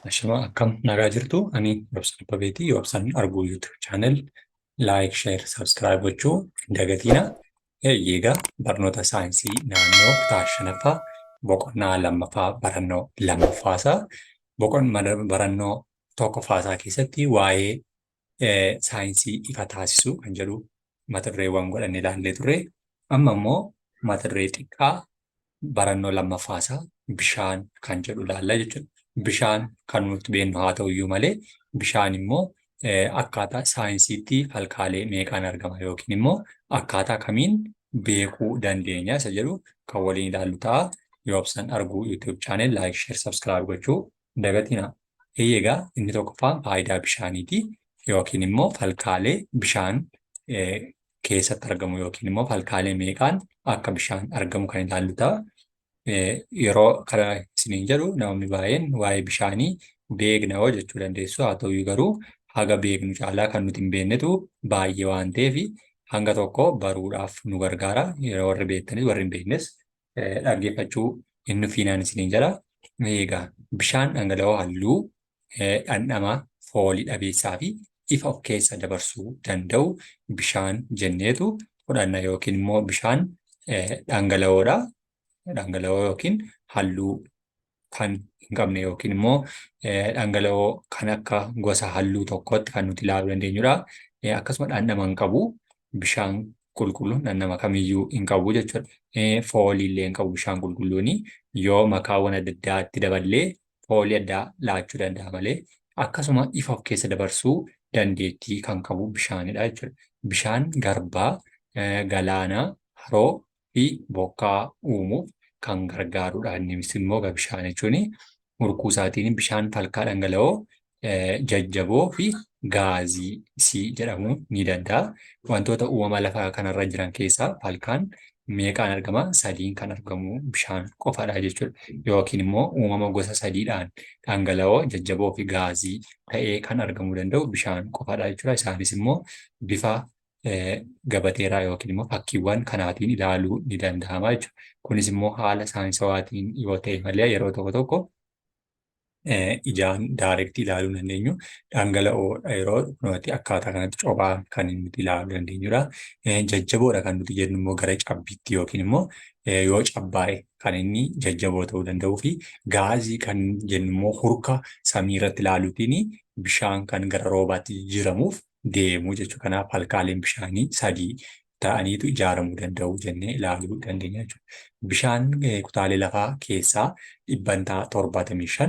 Ashima akkam nagaa jirtu ani Robsaan Babeetii Robsaan Arguu YouTube channel like, share, subscribe gochuu hin dagatina. Egaa barnoota saayinsii naannoo kutaa 5ffaa boqonnaa lammaffaa barannoo lammaffaasaa barannoo tokkoffaasaa keessatti waa'ee saayinsii ifa taasisuu kan jedhu mata dureewwan godhannee ilaallee turre. Amma immoo mata duree xiqqaa barannoo lammaffaasaa bishaan kan jedhu ilaalla jechuudha. Bishaan kan nuti beeknu haa ta'u iyyuu malee bishaan immoo akkaataa saayinsiitti falkaalee meeqaan argama yookiin immoo akkaataa kamiin beekuu dandeenya isa jedhu kan waliin ilaallu ta'a. Robsaan Arguu YouTube channel like, share, subscribe gochuu hin dagatina. Egaa inni tokkoffaan faayidaa bishaaniiti yookiin immoo falkaalee bishaan keessatti argamu yookiin immoo falkaalee meeqaan akka bishaan argamu kan ilaallu ta'a. Yeroo kana isiniin jedhu namoonni baay'een waa'ee bishaanii beekna hoo jechuu dandeessu. Haa ta'u garuu haga beeknu caalaa kan nuti hin beeknetu baay'ee waan ta'eef hanga tokko baruudhaaf nu gargaara. Yeroo warri beektanis warri hin beeknes dhaggeeffachuu hin nufiinaan isiniin jedha. Egaa bishaan dhangala'oo halluu dhandhama foolii dhabeessaa fi ifa of keessa dabarsuu danda'u bishaan jenneetu fudhanna yookiin immoo bishaan dhangala'oodha. Dhangala'oo yookiin halluu kan hin qabne yookiin immoo dhangala'oo kan akka gosa halluu tokkotti kan nuti ilaaluu dandeenyudha. Akkasuma dhandhama hin qabu bishaan qulqulluun dhandhama kamiyyuu hin qabu jechuudha. Foolii illee hin qabu bishaan qulqulluun yoo makaawwan adda addaatti daballee foolii addaa laachuu danda'a malee akkasuma ifa of keessa dabarsuu dandeettii kan qabu bishaanidha jechuudha. Bishaan garbaa, galaanaa, haroo fi bokkaa uumuuf kan gargaarudha. Innis immoo bishaan jechuun urkuu isaatiin bishaan falkaa dhangala'oo jajjaboo fi gaazii jedhamuu ni danda'a. Wantoota uumama lafaa kanarra jiran keessaa falkaan meeqaan argama? 3 kan argamu bishaan qofadha jechuudha. Yookiin immoo uumama gosa 3dhaan dhangala'oo jajjaboo fi gaazii ta'ee kan argamuu danda'u bishaan qofadha jechuudha. Isaanis immoo bifa gabateeraa yookiin immoo fakkiiwwan kanaatiin ilaaluu ni danda'ama jechuudha. Kunis immoo haala saayinsawaatiin yoo ta'e malee yeroo tokko tokko ijaan daayirektii ilaaluu dandeenyu dhangala'oodha yeroo nuti akkaataa kanatti cophaan kan nuti ilaaluu dandeenyudha. Jajjaboodha kan nuti jennu immoo gara cabbiitti yookiin immoo yoo cabbaa'e kan inni jajjaboo ta'uu danda'uu fi gaazii kan jennu immoo hurka samii irratti ilaaluutiin bishaan kan gara roobaatti jijjiiramuuf deemuu jechuudha. Kanaaf falkaaleen bishaanii 3 ta'aniitu ijaaramuu danda'u jennee ilaaluu dandeenya jechuudha. Bishaan kutaalee lafaa keessaa 75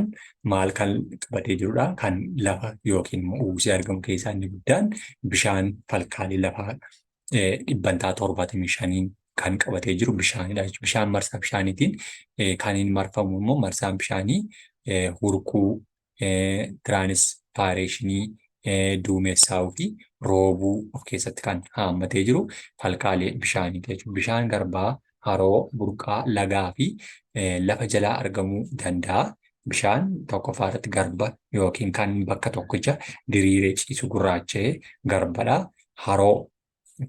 maal kan qabatee jirudha? Kan lafa yookiin uwwisee argamu keessaa inni guddaan bishaan falkaalee lafaa 75 kan qabatee jiru bishaanidha jechuudha. Bishaan marsaa bishaaniitiin kan inni marfamu immoo marsaan bishaanii hurkuu, tiraanispaayreeshinii, duumessaa'uu fi roobuu of keessatti kan haammatee jiru falkaalee bishaaniiti jechuudha. Bishaan garbaa, haroo, burqaa, lagaa fi lafa jalaa argamuu danda'a. Bishaan tokkoffaa irratti garba yookiin kan bakka tokkicha diriiree ciisu gurraacha'ee garbadha. Haroo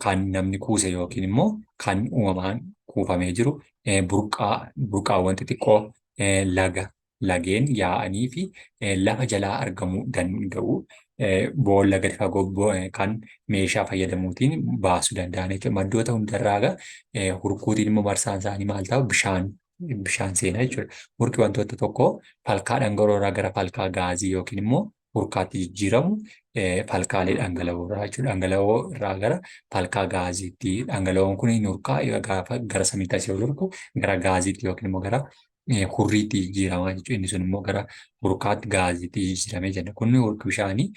kan namni kuuse yookiin immoo kan uumamaan kuufamee jiru burqaawwan xixiqqoo lageen yaa'anii fi lafa jalaa argamuu danda'u. Boolla gadi fagoo kan meeshaa fayyadamuutiin baasuu danda'an jechuudha. Maddoota hundarraa hurkuutiin immoo marsaan isaanii maal ta'u? Bishaan seenaa jechuudha. Hurki wantoota tokko falkaa dhangala'oo irraa gara falkaa gaazii yookiin immoo hurkaatti jijjiiramu falkaalee dhangala'oo irraa jechuudha. Dhangala'oo irraa gara falkaa gaaziitti dhangala'oon kun hurkaa gaafa gara samiitti asii ol hurku gara gaaziitti yookiin immoo gara hurriitti jijjiiramaa jechuudha. Inni sun immoo gara hurkaatti gaaziitti jijjiiramee jenna. Kun hurki bishaanii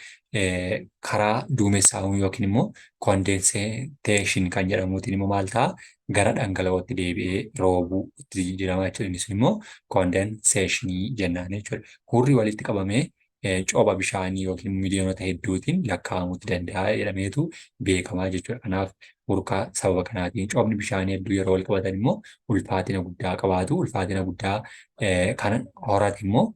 karaa duumessaa'uu yookiin immoo kondenseeshin kan jedhamuutiin immoo maal ta'a? Gara dhangala'ootti deebi'ee roobuu itti jijjiiramaa jechuudha. Inni sun immoo kondenseeshinii jennaan jechuudha. Hurri walitti qabamee copha bishaanii yookiin miliyoonota hedduutiin lakkaa'amuutti danda'a jedhameetu beekamaa jechuudha. Kanaaf hurkaa sababa kanaatiin cophni bishaanii hedduu yeroo wal qabatan immoo ulfaatina guddaa qabaatu. Ulfaatina guddaa kan horate immoo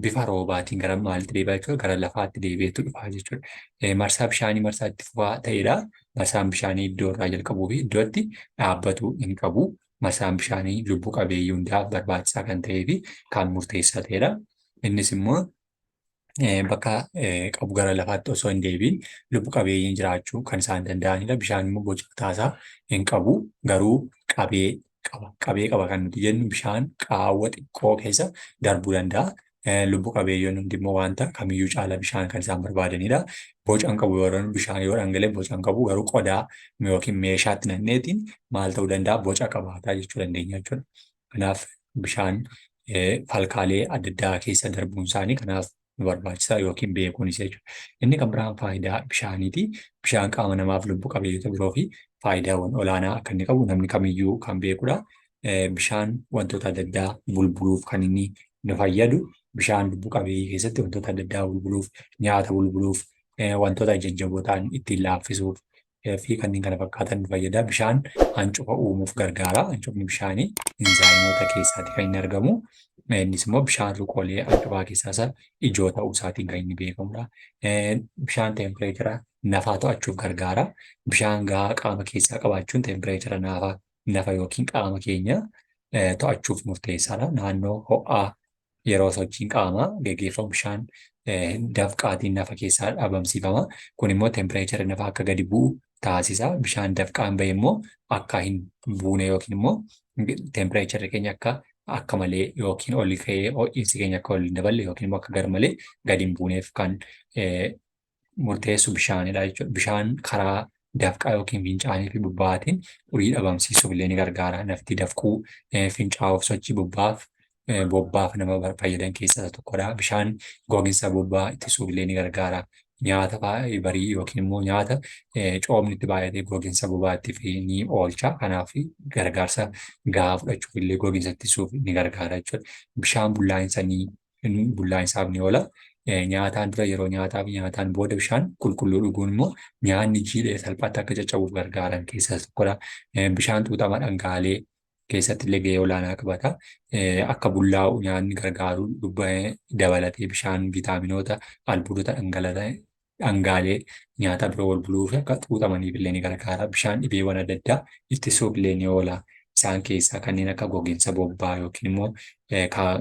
bifa roobaatiin gara maalitti deebi'a jechuudha? Gara lafaatti deebi'eetu dhufa jechuudha. Marsaa bishaanii marsaa itti fufaa ta'edha. Marsaan bishaanii iddoo irraa jalqabuu fi iddootti dhaabbatu hin qabu. Marsaan bishaanii lubbu qabeeyyii hundaaf barbaachisaa kan ta'ee fi kan murteessaa ta'edha. Innis immoo bakka qabu gara lafaatti osoo hin deebiin lubbu qabeeyyiin jiraachuu kan isaan danda'anidha. Bishaan immoo boca mataasaa hin qabu garuu qabee qaba. Qabee qaba kan nuti jennu bishaan qaawwa xiqqoo keessa darbuu danda'a. Lubbu qabeeyyiin hundi immoo wanta kamiyyuu caala bishaan kan isaan barbaadanidha. Boca hin qabu yeroo bishaan yoo dhangala'e boca hin qabu garuu qodaa yookiin meeshaatti nanneetiin maal ta'uu danda'a boca qabaataa jechuu dandeenya jechuudha. Kanaaf bishaan falkaalee adda addaa keessa darbuun isaanii kanaaf nu barbaachisa yookiin beekuunis jechuudha. Inni kan biraan faayidaa bishaaniiti. Bishaan qaama namaaf lubbu qabeeyyota biroo fi faayidaawwan olaanaa akka inni qabu namni kamiyyuu kan beekudha. Bishaan wantoota adda addaa bulbuluuf kan inni nu fayyadu. Bishaan lubbu qabeeyyii keessatti wantoota adda addaa bulbuluuf, nyaata bulbuluuf, wantoota jajjaboo ta'an ittiin laaffisuuf fi kanneen kana fakkaatan nu fayyada. Bishaan hancufa uumuuf gargaara. Hancufni bishaanii inzaayimoota keessaatti kan inni argamu. Innis immoo bishaan ruqoolee hancufaa keessaa isa ijoo ta'uu isaatiin kan inni beekamudha. Bishaan teempireechara nafaa to'achuuf gargaara. Bishaan gahaa qaama keessaa qabaachuun teempireechara nafa yookiin qaama keenya to'achuuf murteessaadha. Naannoo ho'aa yeroo sochiin qaamaa gaggeeffamu bishaan dafqaatiin nafa keessaa dhabamsiifama. Kun immoo teempireechara nafaa akka gadi bu'u taasisa. Bishaan dafqaan bahe immoo akka hin buune yookiin immoo teempireecharri keenya akka malee yookiin ol ka'ee ho'iinsi keenya akka ol hin daballe yookiin immoo akka garmalee gadi hin buuneef kan murteessu bishaanidha jechuudha. Bishaan karaa dafqaa yookiin fincaanii fi bobba'aatiin xurii dhabamsiisuuf illee ni gargaara. Nafti dafquu, fincaa'uuf, sochii bobbaaf nama fayyadan keessaa tokkodha. Bishaan gogiinsa bobbaa ittisuuf illee ni gargaara. Nyaata barii yookiin immoo nyaata coomni itti baay'atee gogiinsa bobaattiif ni oolcha. Kanaaf gargaarsa gahaa fudhachuuf illee gogiinsa ittisuuf ni gargaara jechuudha. Bishaan bullaa'insaaf ni oola. Nyaataan dura yeroo nyaataa fi nyaataan booda bishaan qulqulluu dhuguun immoo nyaanni jiidhee salphaatti akka caccabuuf gargaaran keessaa tokkodha. Bishaan xuuxama dhangaalee keessatti illee gahee olaanaa qabata. Akka bullaa'u nyaanni gargaaru dabalatee bishaan viitaaminoota albuudota dhangaalee nyaata biroo wal buluuf akka xuuxamaniif illee ni gargaara. Bishaan dhibeewwan adda addaa ittisuuf illee ni oola. Isaan keessaa kanneen akka gogiinsa bobbaa yookiin immoo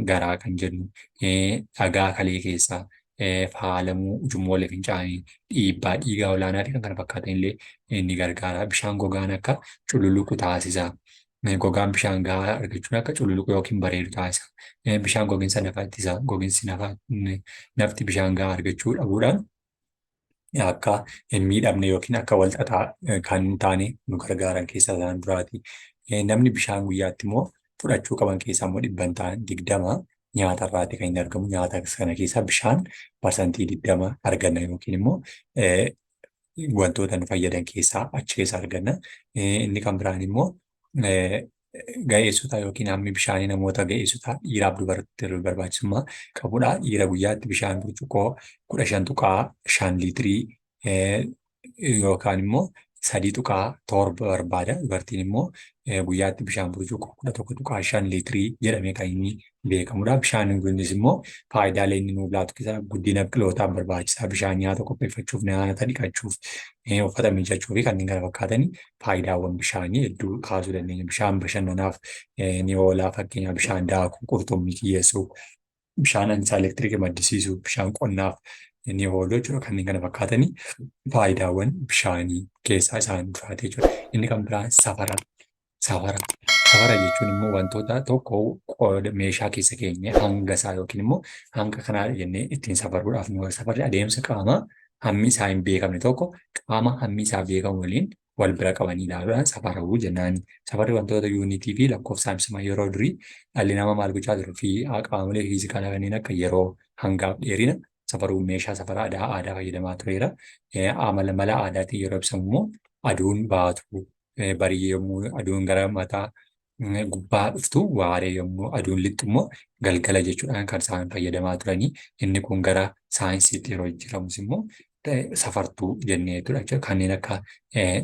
garaa kan jennu, dhagaa kalee keessaa, faalamuu ujummoolee fincaanii, dhiibbaa dhiigaa olaanaa fi kan kana fakkaatan illee ni gargaara. Bishaan gogaan akka cululuqu taasisa. Gogaan bishaan gahaa argachuun akka cululuqu yookiin bareedu taasisa. Bishaan gogiinsa nafaa ittisa. Gogiinsi nafti bishaan gahaa argachuu dhabuudhaan akka hin miidhamne yookiin akka wal xaxaa kan hin taane nu gargaaran keessaa isaan duraati. Namni bishaan guyyaatti immoo fudhachuu qaban keessaa immoo dhibban ta'an 20 nyaata irraati kan inni argamu. Nyaata kana keessaa bishaan parsantii 20 arganna yookiin immoo wantoota nu fayyadan keessaa achi keessa arganna. Inni kan biraan immoo ga'eessota yookiin hammi bishaanii namoota ga'eessota dhiiraaf dubartii barbaachisummaa qabudha. Dhiira guyyaatti bishaan burcuqqoo 15.5 liitirii yookaan immoo 3.7 barbaada. Dubartiin immoo guyyaatti bishaan burcuqqoo 11.5 liitirii jedhamee kan inni beekamudha. Bishaan kunis immoo faayidaalee inni nuuf laatu keessaa guddina biqilootaaf barbaachisaa. Bishaan nyaata qopheeffachuuf, nyaata dhiqachuuf, uffata miiccachuu fi kanneen kana fakkaatan faayidaawwan bishaanii hedduu kaasuu dandeenya. Bishaan bashannanaaf ni oola. Fakkeenyaaf bishaan daakuu, qurxummii kiyyeessuuf, bishaan annisaa elektiriikii maddisiisuuf, bishaan qonnaaf ni oolu jechuudha. Kanneen kana fakkaatan faayidaawwan bishaanii keessaa isaan duraati jechuudha. Inni kan biraan safara. Safara jechuun immoo wantoota tokko meeshaa keessa keenya hanga isaa yookiin immoo hanga kanaa jennee ittiin safaruudhaaf nu safarri adeemsa qaamaa hammi isaa hin beekamne tokko qaama hammi isaa beekamu waliin wal bira qabanii ilaaluudhaan safaruu jennaan. Safarri wantoota yuunitii fi lakkoofsaan yeroo durii dhalli namaa maal gochaa turuu fi qaamolee fiizikaalaa kanneen akka yeroo hangaaf dheerina safaruun meeshaa safara aadaa fayyadamaa tureera. Mala aadaatiin yeroo ibsamu immoo aduun baatu barii yommuu aduun gara mataa gubbaa dhuftu waaree yommuu aduun lixxu immoo galgala jechuudhaan kan isaan fayyadamaa turanii. Inni kun gara saayinsiitti yeroo jijjiiramus immoo safartuu jenneetudha. Kanneen akka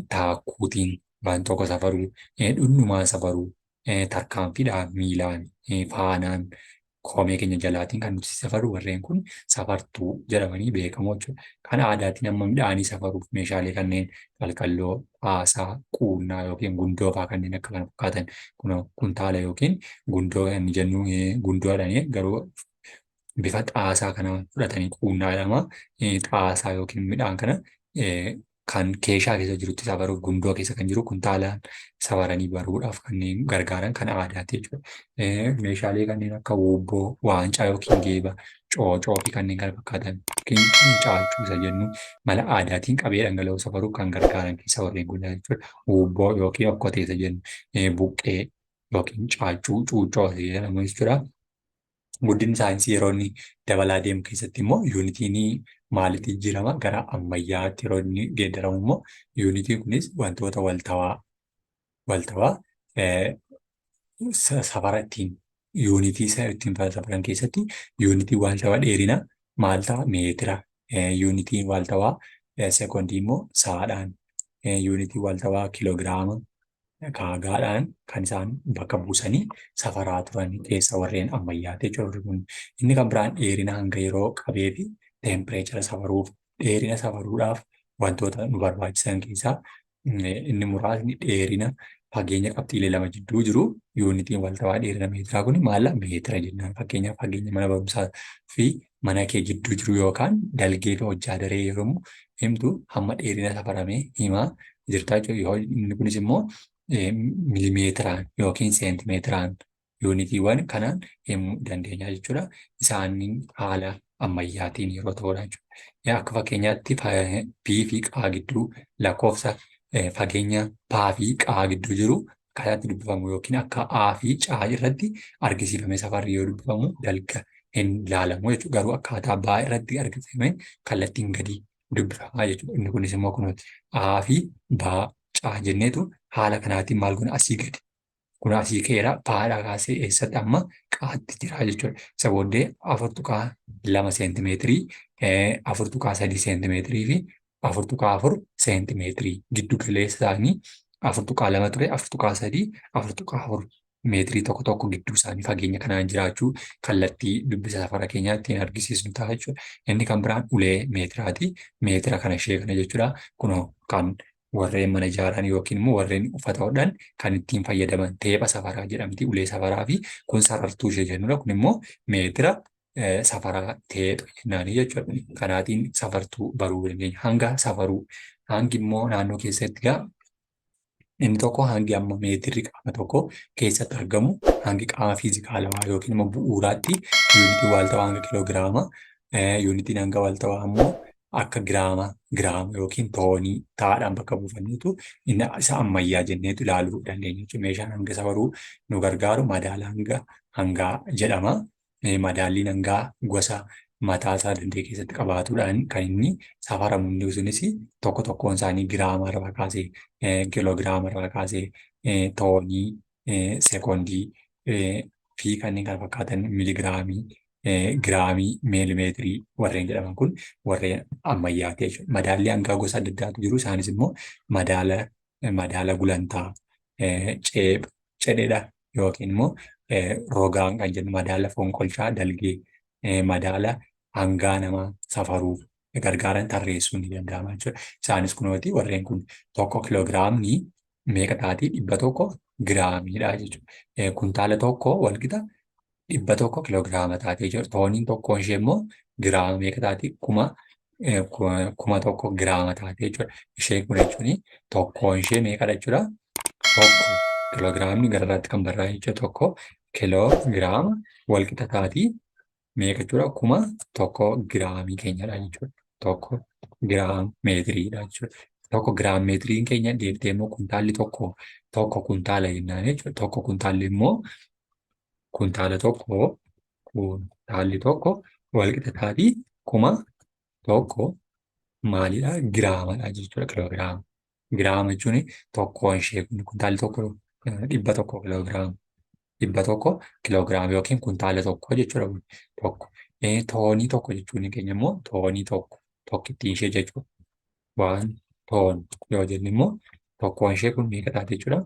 taakkuutiin waan tokko safaruu, dhundhumaa safaruu, tarkaanfiidhaan, miilaan, faanaan, koomee keenya jalaatiin kan nuti safaru warreen kun safartuu jedhamanii beekamoo jechuudha. Kan aadaatiin amma midhaanii safaruuf meeshaalee kanneen qalqalloo, haasaa, quunnaa yookiin gundoo fa'aa kanneen akka kana fakkaatan kuntaala yookiin gundoo kan jennu gundoodhaan garuu bifa xaasaa kana fudhatanii quunnaa jedhama. Xaasaa yookiin midhaan kana kan keeshaa keessa jirutti safaruuf gundoo keessa kan jiru kuntaalaan safaranii baruudhaaf kanneen gargaaran kan aadaati jechuudha. Meeshaalee kanneen akka wuubboo, waancaa yookiin geeba, coocoo fi kanneen kana fakkaatan yookiin caachuu isa jennu mala aadaatiin qabee dhangala'oo safaruuf kan gargaaran keessa warreen kun jechuudha. Wuubboo yookiin okkotee isa jennu, buqqee yookiin caachuu, cuuccoo isa jedhamu jechuudha. Guddinni saayinsii yeroo inni dabalaa deemu keessatti immoo yuunitiin maalitti jijjiirama gara ammayyaatti yeroo inni geeddaramu immoo yuunitiin kunis wantoota waltawaa safara ittiin yuunitii isa ittiin safaran keessatti yuunitiin waltawaa dheerina maal ta'a meetira, yuunitiin waltawaa sekoondii immoo saadhaan, yuunitiin waltawaa kiloogiraama kaagaadhaan kan isaan bakka buusanii safaraa turan keessa warreen ammayyaati jechuudha. Inni kan biraan dheerina hanga yeroo qabee fi teempireechara safaruuf dheerina safaruudhaaf wantoota nu barbaachisan keessaa inni muraasni dheerina fageenya qabxiilee lama jidduu jiru yuunitiin waltawaa dheerina meetiraa kun maalla meetira jennaan. Fakkeenyaaf fageenya mana barumsaa fi mana kee jidduu jiru yookaan dalgee fi hojjaa daree yeroo himtu hamma dheerina safaramee himaa jirtaa jechuudha. Inni kunis immoo milimeetiraan yookiin seentimeetiraan yuunitiiwwan kanaan himuu dandeenya jechuudha. Isaaniin haala ammayyaatiin yeroo ta'udha jechuudha. Akka fakkeenyaatti P fi Q gidduu lakkoofsa fageenya P fi Q gidduu jiru akkaataa dubbifamu yookiin akka A fi C irratti argisiifamee safarri yoo dubbifamu dalga hin ilaalamu jechuudha. Garuu akkaataa B irratti argisiifamee kallattiin gadi dubbifama jechuudha. Inni kunis immoo kunuuti A fi B C jenneetu haala kanaatiin maal kun asii gadi kun asii ka'eera paadhaa kaasee eessatti amma qaatti jira jechuudha. Isa booddee 4.2 seentimeetirii, 4.3 seentimeetirii fi 4.4 seentimeetirii giddu galeessa isaanii 4.2 ture 4.3 4.4 meetirii tokko gidduu isaanii fageenya kanaan jiraachuu kallattii dubbisa safara keenyaa ittiin argisiisnu ta'a jechuudha. Inni kan biraan ulee meetiraati. Meetira kana ishee kana jechuudha. Kunoo kan warreen mana ijaaran yookiin immoo warreen uffata hodhan kan ittiin fayyadaman teepha safaraa jedhamti. Ulee safaraa fi kun sarartuu ishee jennudha. Kun immoo meetira safaraa teepha jennaani jechuudha. Kanaatiin safartuu baruu dandeenya. Hanga safaruu. Hangi immoo naannoo keessatti gaa inni tokko hangi amma meetirri qaama tokko keessatti argamu hangi qaama fiizikaalawaa yookiin immoo bu'uuraatti yuunitii waaltawaa hanga kiloogiraama, yuunitiin hanga waaltawaa immoo akka giraama yookiin toonii ta'aadhaan bakka buufanneetu inni isa ammayyaa jenneetu ilaaluu dandeenya jechuudha. Meeshaan hanga safaruu nu gargaaru madaala hangaa jedhama. Madaalliin hangaa gosa mataa isaa danda'e keessatti qabaatuudhaan kan inni safaramu inni sunis tokkoon isaanii giraama irraa kaasee kiloogiraama irraa kaasee toonii sekoondii fi kanneen kana fakkaatan miligiraamii giraamii meelimeetirii warreen jedhaman kun warreen ammayyaati jechuudha. Madaalli hangaa gosa adda addaatu jiru. Isaanis immoo madaala gulantaa cidheedha yookiin immoo rogaan kan jennu madaala fonqolchaa dalgee madaala hangaa namaa safaruuf gargaaran tarreessuun ni danda'ama jechuudha. Isaanis kunooti warreen kun tokko kiloogiraamni meeqa taati 100 giraamiidha jechuudha. Kuntaala tokko walqixa 100 kiloogiraama taatee jechuudha. Tooniin tokkoon ishee immoo giraama meeqa taati 1,000 giraama taatee jechuudha. Ishee kun jechuun tokkoon ishee meeqadha jechuudha. Tokko kiloogiraamni gararraatti kan barraa'e jechuudha. Tokko kiloogiraama walqixa taatii meeqa jechuudha 1,000 giraamii keenyadha jechuudha. Tokko giraam meetiriidha jechuudha. Tokko giraam meetiriin keenya deemtee immoo kuntaalli tokko kuntaala jennaan jechuudha. Tokko kuntaalli immoo kuntaala tokko walqixa taatii 1,000 maalidha giraamadha jechuudha kiloogiraama. Giraama jechuun tokkoon ishee kuntaalli tokko 100 kiloogiraama. 100 kiloogiraama yookiin kuntaala tokko jechuudha. Tokko toonii tokko jechuun keenya immoo toonii tokkittiin ishee jechuudha. Waan toon yoo jennu immoo tokkoon ishee kun meeqa taate jechuudha.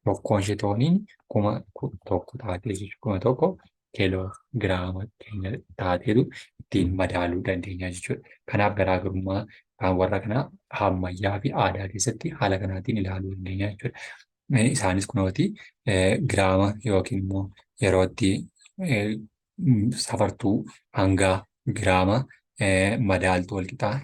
Tokkoon ishee tooniin 1,000 taatee jechuudha. 1,000 kiloogiraama keenya taateetu ittiin madaaluu dandeenya jechuudha. Kanaaf garaagarummaa kan warra kanaa ammayyaa fi aadaa keessatti haala kanaatiin ilaaluu dandeenya jechuudha. Isaanis kunooti giraama yookiin immoo yeroo itti safartuu, hangaa, giraama, madaaltuu walqixaa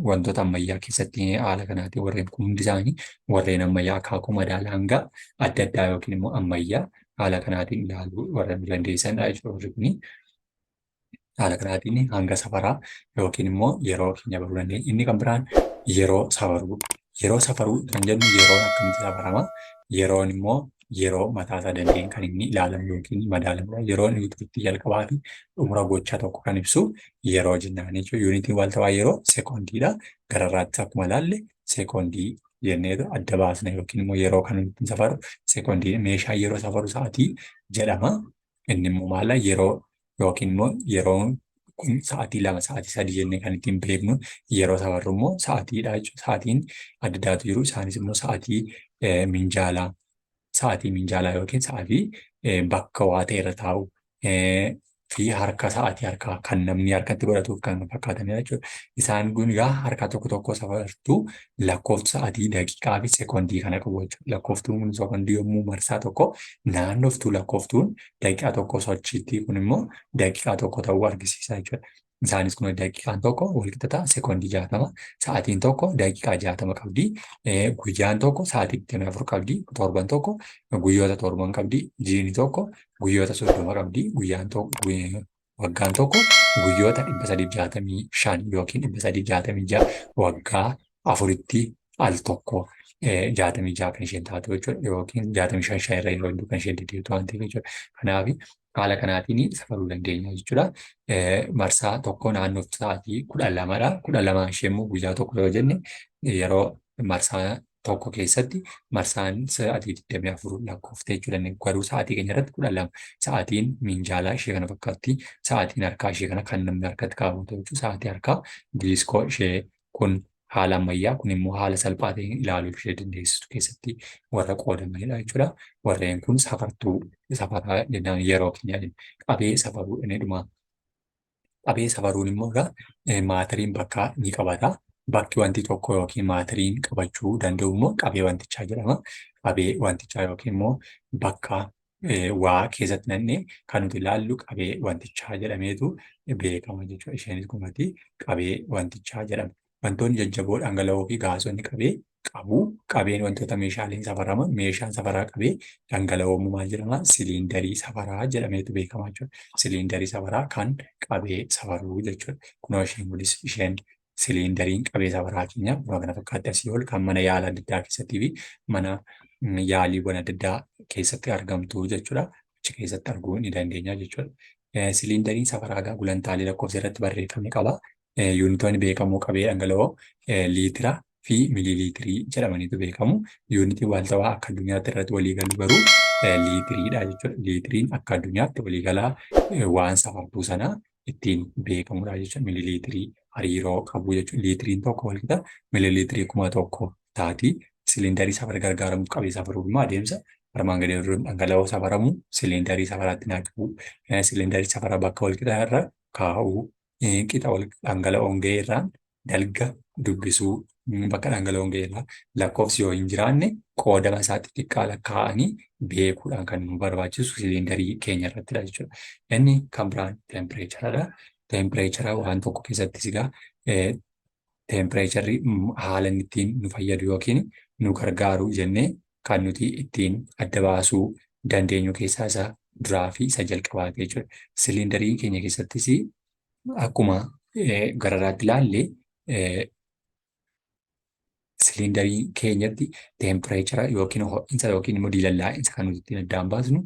wantoota ammayyaa keessatti haala kanaatiin warreen kun hundi isaanii warreen ammayyaa akaakuu madaala hangaa adda addaa yookiin immoo ammayyaa haala kanaatiin ilaaluu warreen dandeessanidha jechuudha. Warri kuni haala kanaatiin hanga safaraa yookiin immoo yeroo keenya baruu dandeenya. Inni kan biraan yeroo safaruu. Yeroo safaruu kan jennu yeroon akkamitti safarama? Yeroon immoo yeroo mataasaa dandeenye kan inni ilaalamu yookiin madaalamu. Yeroon itti jalqabaa fi xumura gochaa tokko kan ibsu yeroo jennaan jechuudha. Yuunitiin waaltawaa yeroo sekoondiidha. Gararraatti akkuma ilaalle sekoondii jennee adda baasna yookiin immoo yeroo kan ittiin safaru sekoondii meeshaa yeroo safaru sa'aatii jedhama. Inni immoo maala yeroo yookiin immoo yeroon kun sa'aatii 2 sa'aatii 3 jennee kan ittiin beeknu yeroo safarru immoo sa'aatiidha jechuudha. Sa'aatiin adda addaatu jiru. Isaanis immoo sa'aatii minjaalaa yookiin sa'aatii bakka waa ta'e irra taa'u fi sa'aatii harkaa kan namni harkatti godhatuuf kan fakkaatanidha jechuudha. Isaan kun egaa harka tokko tokko safartuu lakkoofsa sa'aatii daqiiqaa fi sekoondii kana qabu jechuudha. Lakkooftuun kun sekoondii yommuu marsaa tokko naannoftuu lakkooftuun daqiiqaa tokko sochiitti kun immoo daqiiqaa tokko ta'uu argisiisa jechuudha. Isaanis kun daqiiqaan tokko walqixxataa sekoondii 60, sa'aatiin tokko daqiiqaa 60 qabdi, guyyaan tokko sa'aatii 24 qabdi, torban tokko guyyoota 7 qabdi, jiini tokko guyyoota 30 qabdi, waggaan tokko guyyoota 365 yookiin 366 waggaa afuritti al tokko 66 kan isheen taatu jechuudha yookiin 65 irra yeroo hedduu kan isheen deddeebitu waan ta'eef jechuudha. Kanaaf haala kanaatiin safaruu dandeenya jechuudha. Marsaa tokko naannoo sa'aatii 12dha. 12 ishee immoo guyyaa tokko yoo jenne yeroo marsaa tokko keessatti marsaan sa'aatii 24 lakkoofte jechuudha. Garuu sa'aatii keenya irratti 12 sa'aatiin minjaalaa ishee kana fakkaatti. Sa'aatiin harkaa ishee kana kan namni harkatti kaawwatu jechuudha. Sa'aatii harkaa diiskoo ishee kun haala ammayyaa kun immoo haala salphaa ta'een ilaaluuf ishee dandeessisu keessatti warra qoodamanidha jechuudha. Warreen kun safaraa jennaan yeroo keenya qabee safaruu inni dhuma. Qabee safaruun immoo maatiriin bakka ni qabata. Bakki wanti tokko yookiin maatiriin qabachuu danda'u immoo qabee wantichaa jedhama. Qabee wantichaa yookiin immoo bakka waa keessatti nannee kan nuti ilaallu qabee wantichaa jedhameetu beekama jechuudha. Isheenis kumatti qabee wantichaa jedhama. Wantoonni jajjaboo dhangala'oo fi gaasonni qabee qabu. Qabeen wantoota meeshaaleen safaraman meeshaan safaraa qabee dhangala'oo maal jedhama? Siliindarii safaraa jedhameetu beekama jechuudha. Siliindarii safaraa kan qabee safaruu jechuudha. Kunoo isheen kunis isheen siliindariin qabee safaraa keenya kunoo kana fakkaatti asii ol kan mana yaala adda addaa keessattii fi mana yaaliiwwan adda addaa keessatti argamtu jechuudha. Achi keessatti arguu ni dandeenya jechuudha. Siliindariin safaraa gulantaalee lakkoofsa irratti barreeffame qaba. Yuunitoonni beekamoo qabee dhangala'oo liitira fi miiliiliitirii jedhamaniitu beekamu. Yuunitiin waaltawaa akka addunyaatti irratti waliigalu garuu liitiriidha jechuudha. Liitiriin akka addunyaatti waliigalaa waan safartuu sanaa ittiin beekamudha jechuudha. Miiliiliitirii hariiroo qabu jechuudha. Liitiriin tokko walqixa miiliiliitirii 1000 taati. Siliindarii safara gargaaramuuf qabee safaruuf immoo adeemsa armaan gadii dhangala'oo safaramu siliindarii safaraatti naquu. Siliindarii safaraa bakka walqixaa irra kaa'uu. Qixa dhangala'oon ga'e irraan dalga dubbisuu bakka dhangala'oon ga'e irraa lakkoofsi yoo hin jiraanne qoodama isaa xixiqqaa lakkaa'anii beekuudhaan kan nu barbaachisu siliindarii keenya irrattidha jechuudha. Inni kan biraan teempireecharadha. Teempireechara waan tokko keessattis egaa teempireecharri haala inni ittiin nu fayyadu yookiin nu gargaaru jennee kan nuti ittiin adda baasuu dandeenyu keessaa isa duraa fi isa jalqabaati jechuudha. Siliindarii keenya keessattis akkuma gararraatti ilaalle siliindarii keenyatti teempireechara yookiin ho'iinsa yookiin immoo diilallaa'insa kan nuti ittiin addaan baasnu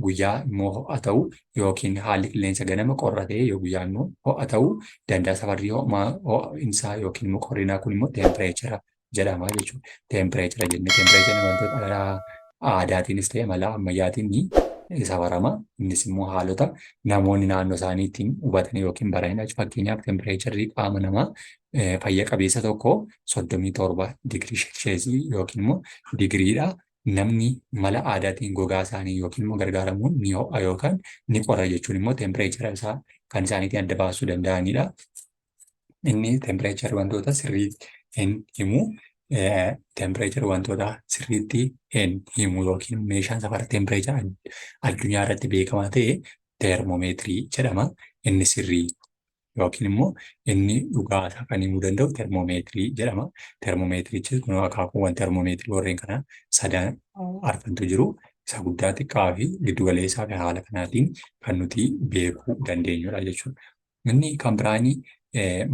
guyyaa immoo ho'a ta'uu yookiin haalli qilleensa ganama qorra ta'ee yoo guyyaa immoo ho'a ta'uu danda'a. Safarri ho'iinsaa yookiin immoo qorrinaa kun immoo teempireechara jedhama jechuudha. Teempireechara jennee teempireecharri wantoota aadaatiinis ta'e mala ammayyaatiin ni safarama. Innis immoo haalota namoonni naannoo isaanii ittiin hubatanii yookiin baranidha. Fakkeenyaaf teempireecharri qaama namaa fayya qabeessa tokko 37 digirii seelsheesii yookiin immoo digiriidha. Namni mala aadaatiin gogaa isaanii yookiin immoo gargaaramuun ni ho'a yookaan ni qorra jechuun immoo teempireechara isaa kan isaaniitiin adda baasuu danda'anidha. Inni teempireecharri wantoota sirriitti hin himu. Teempireechara wantoota sirriitti hin himu yookiin meeshaan safara teempireechara addunyaa irratti beekamaa ta'e teermoomeetirii jedhama. Inni sirrii yookiin immoo inni dhugaasaa kan himuu danda'u teermoomeetirii jedhama. Teermoomeetirichi kun akaakuuwwan teermoomeetirii warreen kana sadan arfantu jiru. Isa guddaa, xiqqaa fi giddu galeessaa fi haala kanaatiin kan nuti beekuu dandeenyudha jechuudha. Inni kan biraan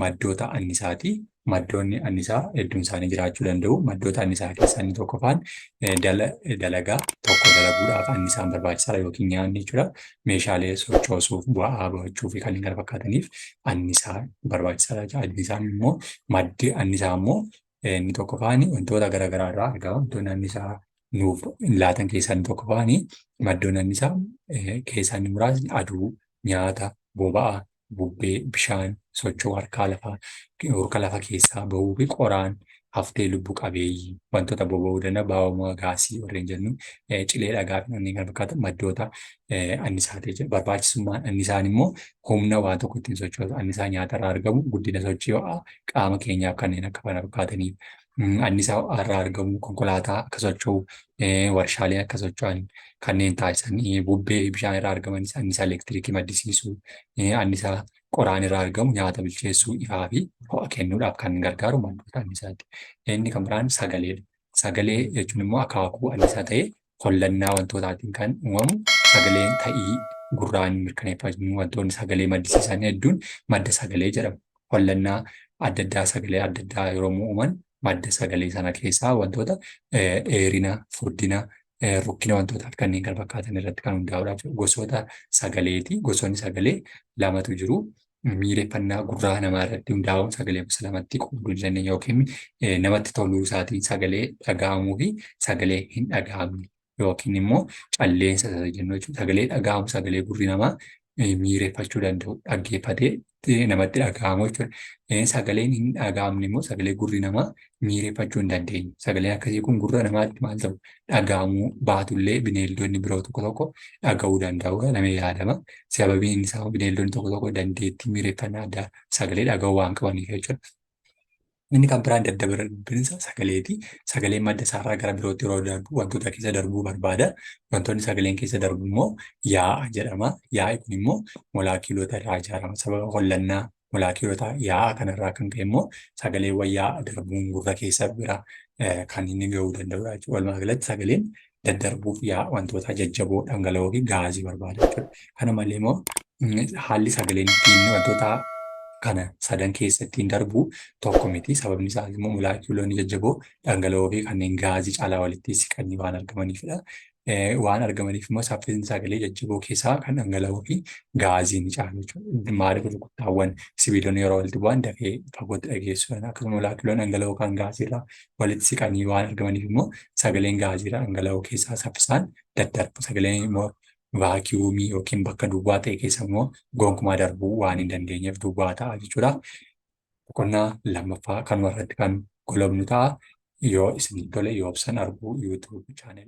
maddoota annisaati. Maddoonni annisaa hedduun isaanii jiraachuu danda'u. Maddoota annisaa keessaa inni tokkoffaan dalagaa tokko dalaguudhaaf annisaan barbaachisaadha yookiin nyaanni jechuudha. Meeshaalee sochoosuuf, bu'aa bahachuu fi kanneen kana fakkaataniif annisaa barbaachisaadha. Annisaan immoo maddi annisaa immoo inni tokkoffaan wantoota garaagaraa irraa argama. Wantoonni annisaa nuuf laatan keessaa inni tokkoffaan maddoonni annisaa keessaa inni muraasni aduu, nyaata, boba'aa, bubbee, bishaan, sochoo harka lafa keessaa bahuu fi qoraan, haftee lubbu qabeeyyii wantoota boba'uu danda'a. Baawwamaa gaasii warreen jennu cilee dhagaa fi kanneen kana fakkaatan maddoota annisaati jechuudha. Barbaachisummaan annisaan immoo humna waan tokko ittiin sochoosu. Annisaa nyaatarraa argamu guddina sochii qaama keenyaaf kanneen akka kana fakkaataniif. Annisaa irraa argamu konkolaataa akka socho'u, warshaalee akka socho'an kanneen taasisan, bubbee bishaan irraa argamanis annisaa elektiriikii maddisiisuu, annisaa qoraan irraa argamu nyaata bilcheessuu, ifaa fi ho'a kennuudhaaf kan gargaaru maddoota annisaati. Inni kan biraan sagaleedha. Sagalee jechuun immoo akaakuu annisaa ta'ee hollannaa wantootaatiin kan uumamu. Sagaleen ta'ii gurraan mirkaneeffatu wantoonni sagalee maddisiisan hedduun madda sagalee jedhamu. Hollannaa adda addaa sagalee adda addaa yeroo uuman madda sagalee sana keessaa wantoota dheerina, furdina, rukkina wantootaaf kanneen kana fakkaatan irratti kan hundaa'udha. Gosoota sagaleeti. Gosoonni sagalee lamatu jiru. Miireffannaa gurraa namaa irratti hundaa'uun sagalee gosa lamatti qooduu dandeenya yookiin namatti toluu isaatiin sagalee dhaga'amuu fi sagalee hin dhaga'amne yookiin immoo calleensa jennu jechuudha. Sagalee dhaga'amu sagalee gurri namaa miireffachuu danda'u, dhaggeeffatee namatti dhaga'amu jechuudha. Sagaleen hin dhaga'amne immoo sagalee gurri namaa miireffachuu hin dandeenye. Sagaleen akkasii kun gurra namaatti maal ta'u dhaga'amuu baatullee bineeldonni biroo tokko tokko dhaga'uu danda'u jedhamee yaadama. Sababiin isaa bineeldonni tokko tokko dandeettii miireffannaa addaa sagalee dhaga'uu waan qabaniif jechuudha. Inni kan biraan daddabarsa sagaleeti. Sagaleen madda isaarraa gara birootti yeroo darbu wantoota keessa darbuu barbaada. Wantoonni sagaleen keessa darbu immoo yaa'a jedhama. Yaa'i kun immoo molaakiilota irraa ijaarama. Sababa hollannaa molaakiilota yaa'a kanarraa kan ka'e immoo sagaleewwan yaa'a darbuun gurra keessa bira kan inni gahuu danda'udha jechuudha. Walumaa galatti sagaleen daddarbuuf yaa'a wantoota jajjaboo dhangala'oo fi gaazii barbaada jechuudha. Kana malee immoo haalli sagaleen ittiin wantoota kana sadan keessa ittiin darbu tokko miti. Sababni isaas immoo molaakiiloonni jajjaboo dhangala'oo fi kanneen gaazii caalaa walitti siqanii waan argamaniifidha. Waan argamaniif immoo saffisni sagalee jajjaboo keessaa kan dhangala'oo fi gaazii ni caalu jechuudha. Maaliif rukuttaawwan sibiilonni yeroo walitti bu'an dafee fagootti dhageessuudhaan akkasuma molaakiiloonni dhangala'oo kan gaaziirraa walitti siqanii waan argamaniif immoo sagaleen gaaziirraa dhangala'oo keessaa saffisaan daddarbu. Sagaleen immoo vaakiyuumii yookiin bakka duwwaa ta'e keessa immoo gonkumaa darbuu waan hin dandeenyeef duwwaa ta'a jechuudha. Boqonnaa lammaffaa kanuma irratti kan golobnu ta'a. Yoo isin tole yoo ibsan arguu YouTube channel.